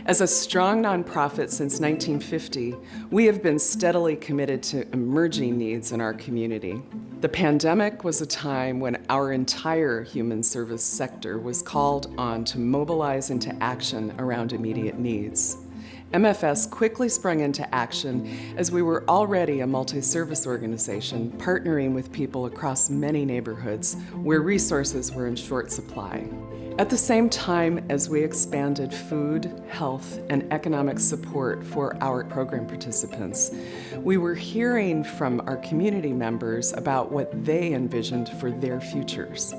As a strong nonprofit since 1950, we have been steadily committed to emerging needs in our community. The pandemic was a time when our entire human service sector was called on to mobilize into action around immediate needs. MFS quickly sprung into action as we were already a multi-service organization partnering with people across many neighborhoods where resources were in short supply. At the same time as we expanded food, health, and economic support for our program participants, we were hearing from our community members about what they envisioned for their futures.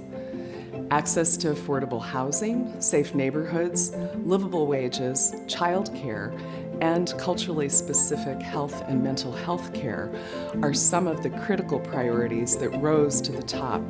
Access to affordable housing, safe neighborhoods, livable wages, childcare, and culturally specific health and mental health care are some of the critical priorities that rose to the top.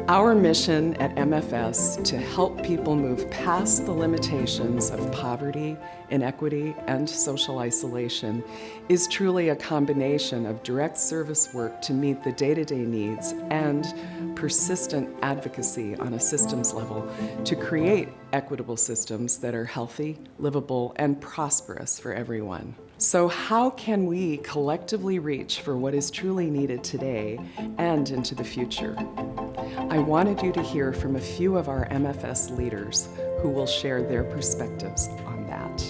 Our mission at MFS to help people move past the limitations of poverty, inequity, and social isolation is truly a combination of direct service work to meet the day-to-day needs and persistent advocacy on a systems level to create equitable systems that are healthy, livable, and prosperous for everyone. So how can we collectively reach for what is truly needed today and into the future? I wanted you to hear from a few of our MFS leaders who will share their perspectives on that.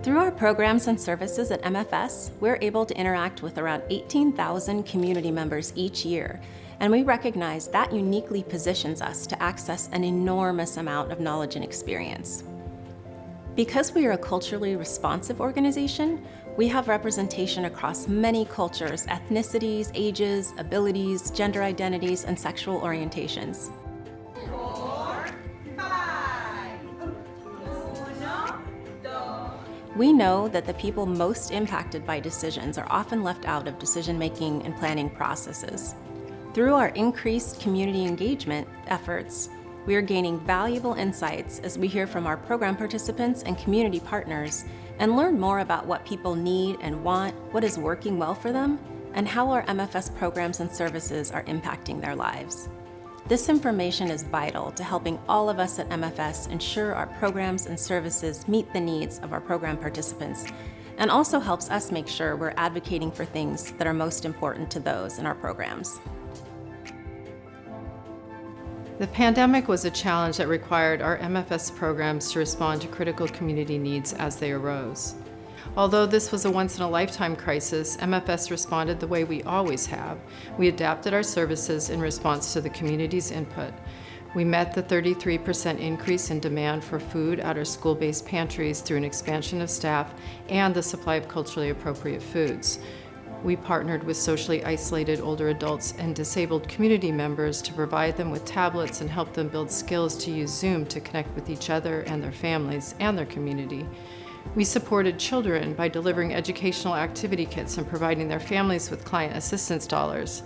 Through our programs and services at MFS, we're able to interact with around 18,000 community members each year, and we recognize that uniquely positions us to access an enormous amount of knowledge and experience. Because we are a culturally responsive organization, we have representation across many cultures, ethnicities, ages, abilities, gender identities, and sexual orientations. 4, 5. 1, 2. We know that the people most impacted by decisions are often left out of decision-making and planning processes. Through our increased community engagement efforts, we are gaining valuable insights as we hear from our program participants and community partners and learn more about what people need and want, what is working well for them, and how our MFS programs and services are impacting their lives. This information is vital to helping all of us at MFS ensure our programs and services meet the needs of our program participants, and also helps us make sure we're advocating for things that are most important to those in our programs. The pandemic was a challenge that required our MFS programs to respond to critical community needs as they arose. Although this was a once-in-a-lifetime crisis, MFS responded the way we always have. We adapted our services in response to the community's input. We met the 33% increase in demand for food at our school-based pantries through an expansion of staff and the supply of culturally appropriate foods. We partnered with socially isolated older adults and disabled community members to provide them with tablets and help them build skills to use Zoom to connect with each other and their families and their community. We supported children by delivering educational activity kits and providing their families with client assistance dollars.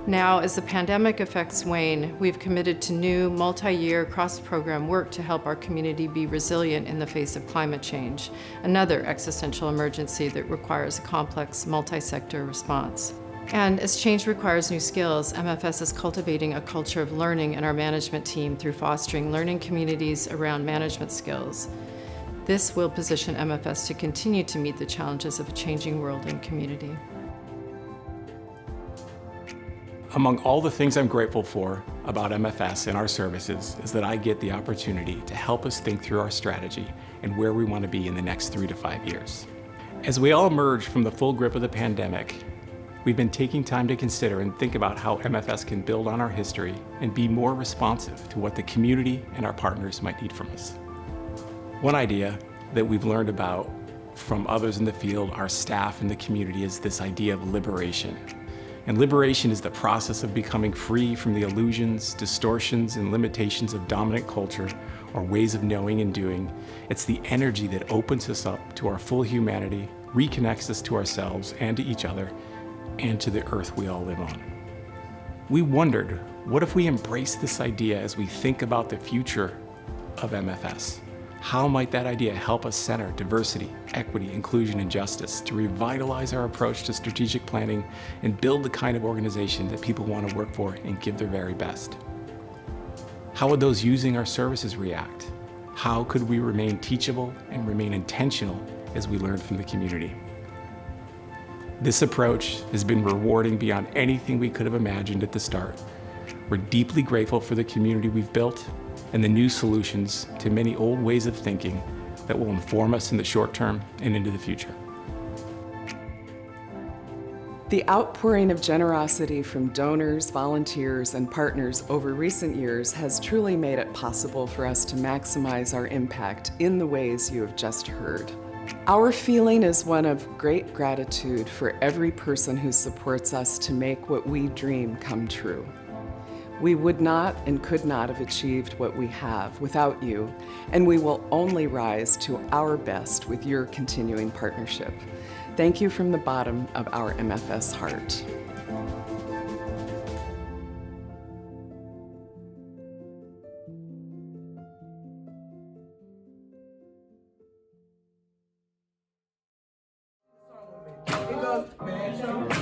Now, as the pandemic effects wane, we've committed to new multi-year cross-program work to help our community be resilient in the face of climate change, another existential emergency that requires a complex multi-sector response. And as change requires new skills, MFS is cultivating a culture of learning in our management team through fostering learning communities around management skills. This will position MFS to continue to meet the challenges of a changing world and community. Among all the things I'm grateful for about MFS and our services is that I get the opportunity to help us think through our strategy and where we want to be in the next 3 to 5 years. As we all emerge from the full grip of the pandemic, we've been taking time to consider and think about how MFS can build on our history and be more responsive to what the community and our partners might need from us. One idea that we've learned about from others in the field, our staff and the community, is this idea of liberation. And liberation is the process of becoming free from the illusions, distortions, and limitations of dominant culture or ways of knowing and doing. It's the energy that opens us up to our full humanity, reconnects us to ourselves and to each other, and to the earth we all live on. We wondered, what if we embrace this idea as we think about the future of MFS? How might that idea help us center diversity, equity, inclusion, and justice to revitalize our approach to strategic planning and build the kind of organization that people want to work for and give their very best? How would those using our services react? How could we remain teachable and remain intentional as we learn from the community? This approach has been rewarding beyond anything we could have imagined at the start. We're deeply grateful for the community we've built and the new solutions to many old ways of thinking that will inform us in the short term and into the future. The outpouring of generosity from donors, volunteers, and partners over recent years has truly made it possible for us to maximize our impact in the ways you have just heard. Our feeling is one of great gratitude for every person who supports us to make what we dream come true. We would not and could not have achieved what we have without you, and we will only rise to our best with your continuing partnership. Thank you from the bottom of our MFS heart. It goes,